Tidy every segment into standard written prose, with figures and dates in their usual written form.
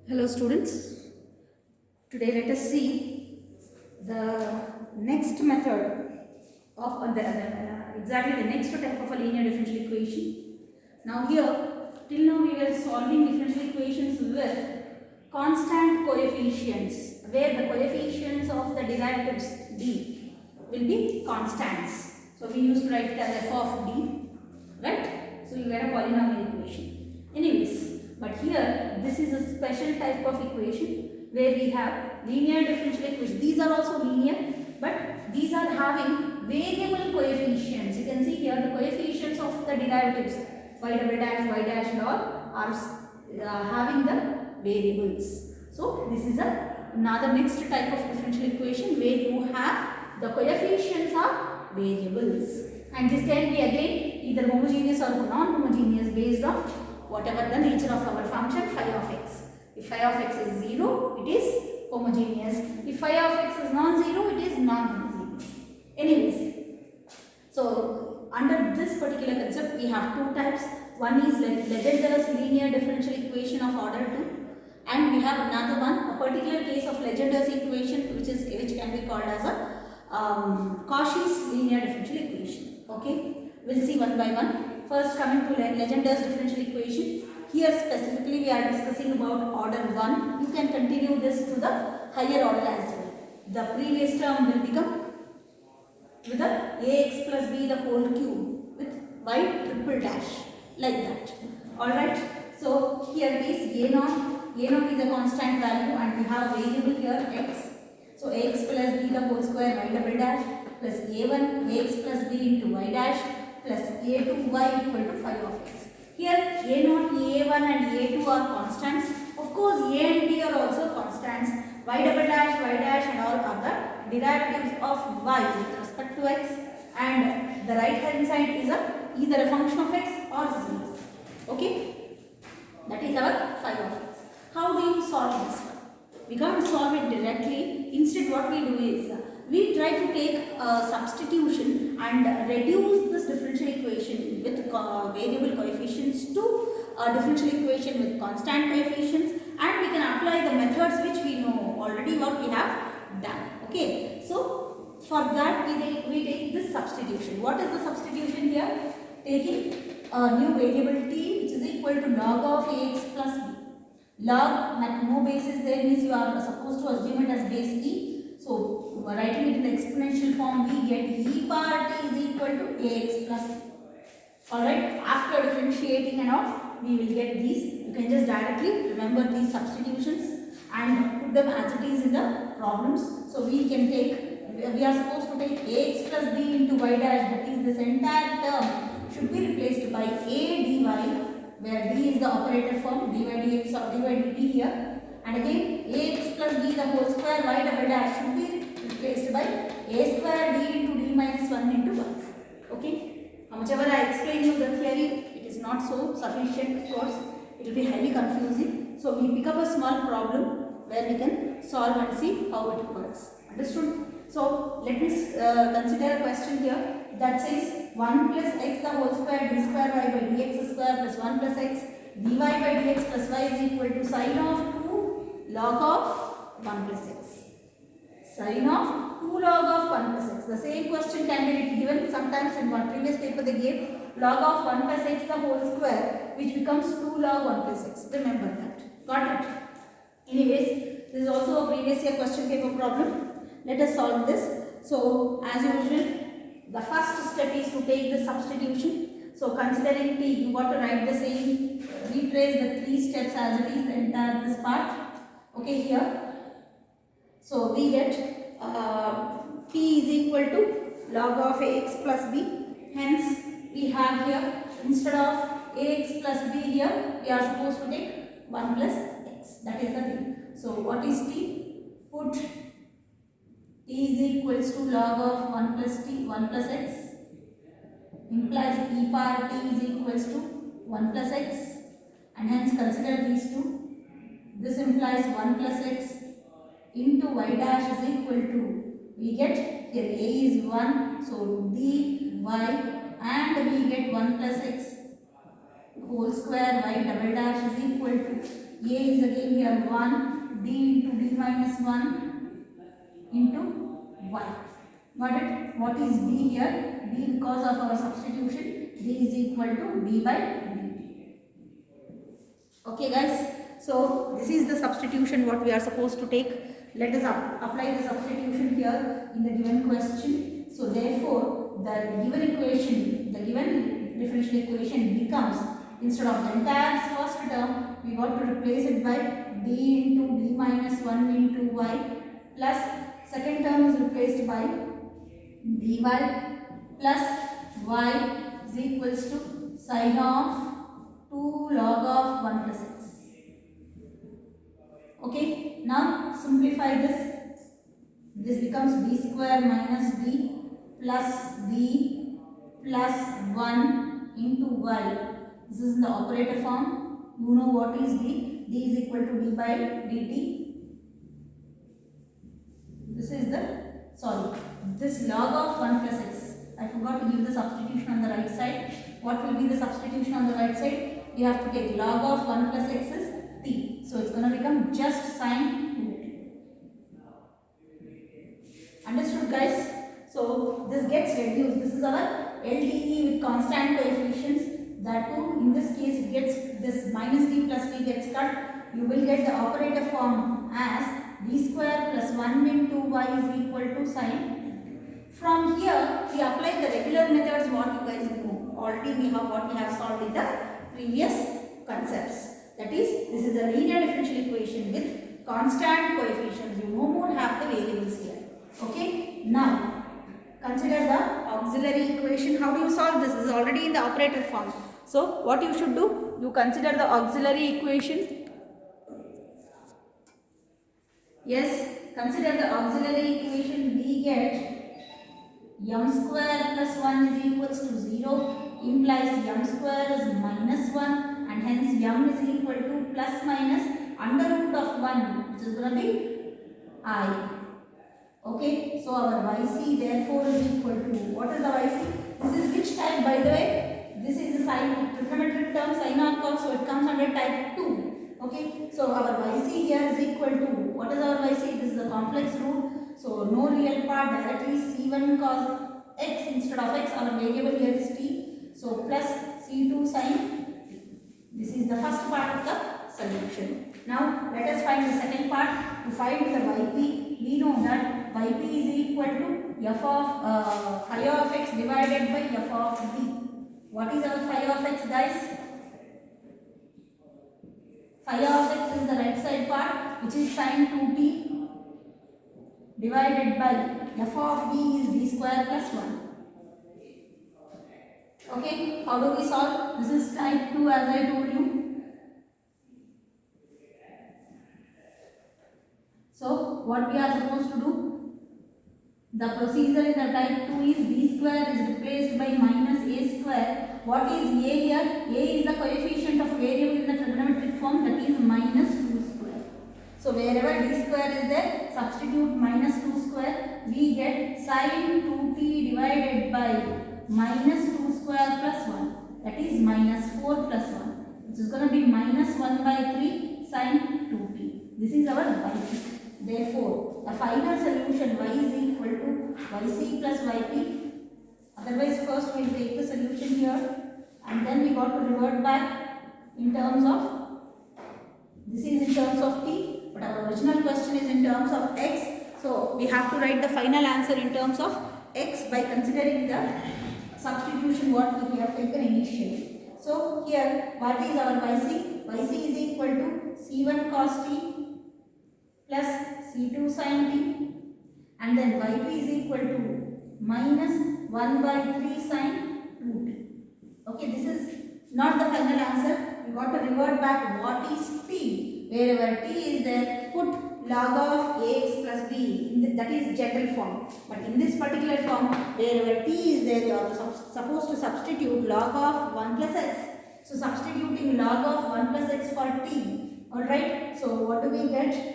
Hello students, today let us see the next method of exactly the next type of a linear differential equation. Now here, till now we were solving differential equations with constant coefficients, where the coefficients of the derivatives d will be constants. So we used to write it as f of d, right? So you get a polynomial equation. Anyways, but here this is a special type of equation where we have linear differential equation. These are also linear, but these are having variable coefficients. You can see here the coefficients of the derivatives y double dash, y dash and all are having the variables. So this is another next type of differential equation where you have the coefficients are variables, and this can be again either homogeneous or non-homogeneous based on whatever the nature of our function phi of x. If phi of x is 0, it is homogeneous. If phi of x is non-zero, it is non-homogeneous. Anyways, so under this particular concept, we have two types. One is Legendre's linear differential equation of order 2, and we have another one, a particular case of Legendre's equation, which can be called as a Cauchy's linear differential equation. Okay, we'll see one by one. First, coming to Legendre's differential equation. Here specifically we are discussing about order 1. You can continue this to the higher order as well. The previous term will become with the ax plus b the whole cube with y triple dash, like that. Alright. So here it is a0. A0 is a constant value and we have variable here x. So ax plus b the whole square y double dash plus a1 ax plus b into y dash plus a2y equal to phi of x. Here a0, a1 and a2 are constants. Of course a and b are also constants. Y double dash, y dash and all are the derivatives of y with respect to x, and the right hand side is either a function of x or 0. Okay, that is our phi of x. How do you solve this one? We can't solve it directly. Instead what we do is we try to take a substitution and reduce this differential equation with variable coefficients to a differential equation with constant coefficients, and we can apply the methods which we know already what we have done. Okay, so for that we take this substitution. What is the substitution here? Taking a new variable t which is equal to log of ax plus b. Log, no basis there means you are supposed to assume it as base e. So writing it in the exponential form, we get e power t is equal to ax plus b. Alright, after differentiating and all, we will get these. You can just directly remember these substitutions and put them as it is in the problems. So we can take, we are supposed to take ax plus b into y dash, that is this entire term should be replaced by a dy, where d is the operator form, dy dx or dy dt here, and again ax plus b the whole square y double dash should be replaced by a square d into d minus 1 into 1. Okay, however I explain you the theory, it is not so sufficient, of course, it will be highly confusing. So we pick up a small problem where we can solve and see how it works. Understood? So let me consider a question here that says 1 plus x the whole square d square y by dx square plus 1 plus x dy by dx plus y is equal to sine of 2 log of 1 plus x. Sine of 2 log of 1 plus x. The same question can be given sometimes in one previous paper they gave log of 1 plus x the whole square, which becomes 2 log 1 plus x. Remember that. Got it? Anyways, this is also a previous year question paper problem. Let us solve this. So as usual, the first step is to take the substitution. So considering t, you got to write the same, retrace the 3 steps as it is, the entire this part. Okay, here. So we get t is equal to log of ax plus b. Hence we have here, instead of ax plus b here, we are supposed to take 1 plus x. That is the thing. So what is t? Put t is equals to log of 1 plus t, 1 plus x, implies e power t is equals to 1 plus x, and hence consider these two. This implies 1 plus x into y dash is equal to, we get here a is 1, so dy, and we get 1 plus x whole square y double dash is equal to A is again here 1, D into D minus 1 into Y. Got it? What is D here? D, because of our substitution, D is equal to D by dt. Okay guys, so this is the substitution what we are supposed to take. Let us apply the substitution here in the given question. So therefore, the given equation, the given differential equation becomes, instead of the entire first term, we got to replace it by D into D minus 1 into Y, plus second term is replaced by dy plus y is equals to sine of 2 log of 1 plus x. Okay, now simplify this. This becomes d square minus d plus d plus 1 into y. This is the operator form. You know what is d? D is equal to d by dt. This is this log of 1 plus x. I forgot to give the substitution on the right side. What will be the substitution on the right side? We have to take log of 1 plus x is t. So it's going to become just sine 2t. Understood guys? So this gets reduced. This is our LDE with constant coefficients. That too, in this case, it gets this minus d plus t gets cut. You will get the operator form as d square plus 1 into y is equal to sine. From here, we apply the regular methods what you guys know. Already we have what we have solved in the previous concepts. That is, this is a linear differential equation with constant coefficients. You no more have the variables here. Okay. Now, consider the auxiliary equation. How do you solve this? This is already in the operator form. So, what you should do? You consider the auxiliary equation. Yes, consider the auxiliary equation. We get m square plus 1 is equals to 0, implies m square is minus 1, and hence m is equal to plus minus under root of 1, which is going to be I. Okay, so our yc therefore is equal to, what is the yc? This is which type, by the way? This is the trigonometric term sin or cos, so it comes under type 2. Okay, so our yc here is equal to, what is our yc? This is the complex root, so no real part, directly c1 cos x instead of x, our variable here is t, so plus c2 sin. This is the first part of the solution. Now let us find the second part. To find the yp, we know that yp is equal to f of phi of x divided by f of b. What is our phi of x, guys? Phi of x is the right side part, which is sin 2t divided by f of b is d square plus 1. Okay, how do we solve? This is type 2 as I told you. So, what we are supposed to do? The procedure in the type 2 is b square is replaced by minus a square. What is a here? A is the coefficient of variable in the trigonometric form, that is minus 2 square. So, wherever d square is there, substitute minus 2 square. We get sin 2t divided by minus 2 square plus 1. That is minus 4 plus 1. Which is going to be minus 1 by 3 sin 2t. This is our yp. Therefore, the final solution y is equal to yc plus yp. Otherwise, first we will take the solution here and then we got to revert back in terms of, this is in terms of t, but our original question is in terms of x. So, we have to write the final answer in terms of x by considering the substitution what we have taken initially. So, here what is our yc? Yc is equal to c1 cos t plus c2 sin t, and then yp is equal to minus 1 by 3 sin 2t. Okay, this is not the final answer. We got to revert back what is t. Wherever t is there, put log of ax plus b, that is general form. But in this particular form, wherever t is there, you are supposed to substitute log of 1 plus x. So, substituting log of 1 plus x for t. Alright, so what do we get?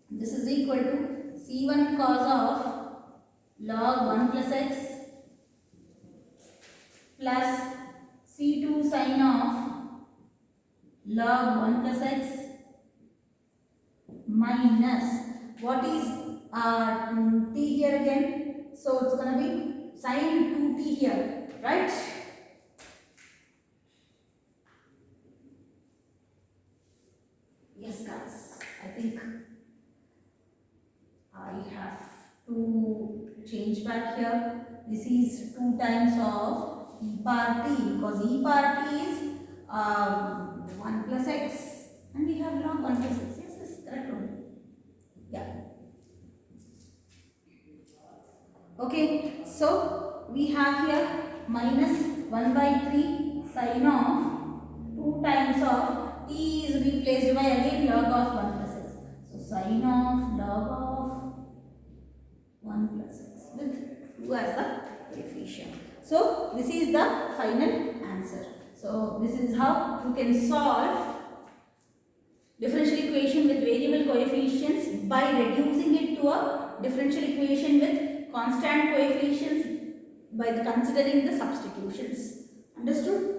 This is equal to c1 cos of log 1 plus x plus c2 sin of log 1 plus x minus, what is t here again? So it's going to be sin 2t here, right? Yes guys, I think I have to change back here. This is 2 times of e power t, because e power t is 1 plus x, and we have log 1 plus x. Yes, this is correct one. Yeah. Okay, so we have here minus 1 by 3 sin of 2 times of t is replaced by again log of 1 plus x. So sin of log of 1 plus x with 2 as the coefficient. So this is the final answer. So this is how you can solve differential equation with variable coefficients by reducing it to a differential equation with constant coefficients by considering the substitutions. Understood?